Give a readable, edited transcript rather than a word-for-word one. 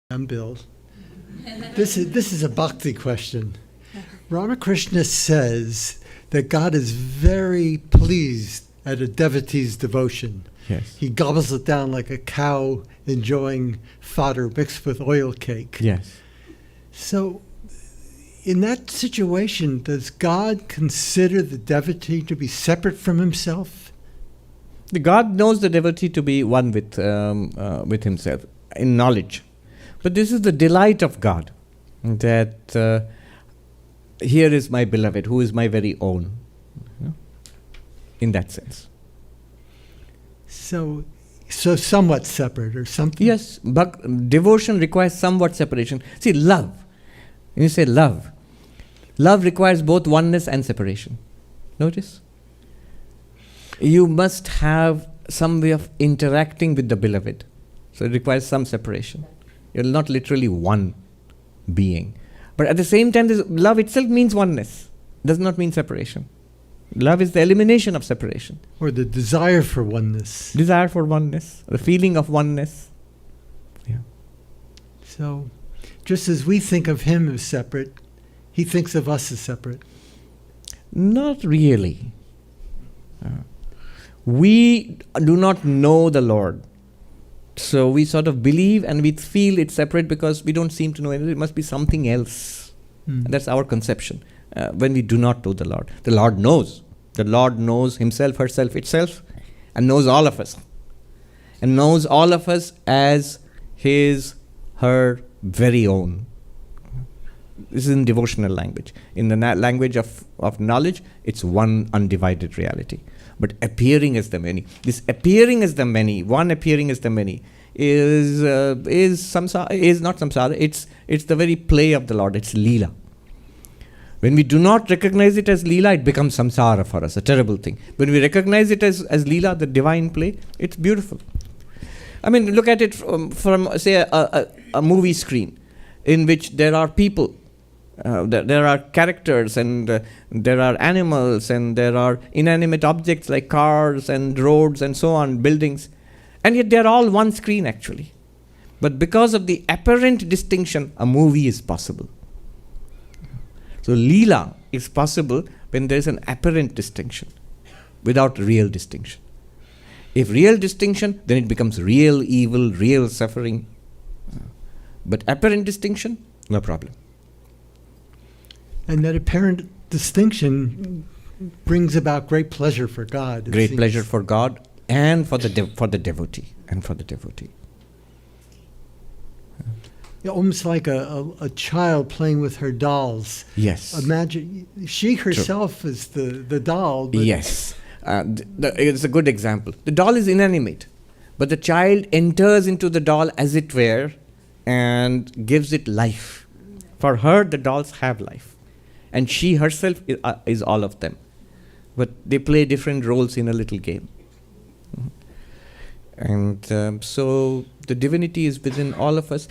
I'm Bill. This is a bhakti question. Ramakrishna says that God is very pleased at a devotee's devotion. Yes. He gobbles it down like a cow enjoying fodder mixed with oil cake. Yes. So, in that situation, does God consider the devotee to be separate from himself? The God knows the devotee to be one with himself in knowledge. But this is the delight of God, that here is my beloved, who is my very own, in that sense. So somewhat separate or something? Yes, but devotion requires somewhat separation. See, love, when you say love requires both oneness and separation. Notice? You must have some way of interacting with the beloved. So it requires some separation. You're not literally one being. But at the same time, this love itself means oneness. Does not mean separation. Love is the elimination of separation. Or the desire for oneness. Desire for oneness, the feeling of oneness. Yeah. So, just as we think of him as separate, he thinks of us as separate. Not really. We do not know the Lord. So we sort of believe and we feel it's separate because we don't seem to know it. It must be something else. And that's our conception. When we do not know the Lord. The Lord knows. The Lord knows himself, herself, itself, and knows all of us. And knows all of us as his, her very own. This is in devotional language. In the language of knowledge, it's one undivided reality. But appearing as the many, this appearing as the many, one appearing as the many, is not samsara. It's the very play of the Lord. It's Leela. When we do not recognize it as Leela, it becomes samsara for us, a terrible thing. When we recognize it as Leela, the divine play, it's beautiful. I mean, look at it from say, a movie screen in which there are people. There are characters and there are animals and there are inanimate objects like cars and roads and so on, buildings. And yet they are all one screen actually. But because of the apparent distinction, a movie is possible. So Leela is possible when there is an apparent distinction without real distinction. If real distinction, then it becomes real evil, real suffering. But apparent distinction, no problem. And that apparent distinction brings about great pleasure for God. Great pleasure for God and for the devotee. Yeah, almost like a child playing with her dolls. Yes. Imagine, she herself is the doll. But yes. It's a good example. The doll is inanimate, but the child enters into the doll as it were and gives it life. For her, the dolls have life. And she herself is all of them. But they play different roles in a little game. And so the divinity is within all of us.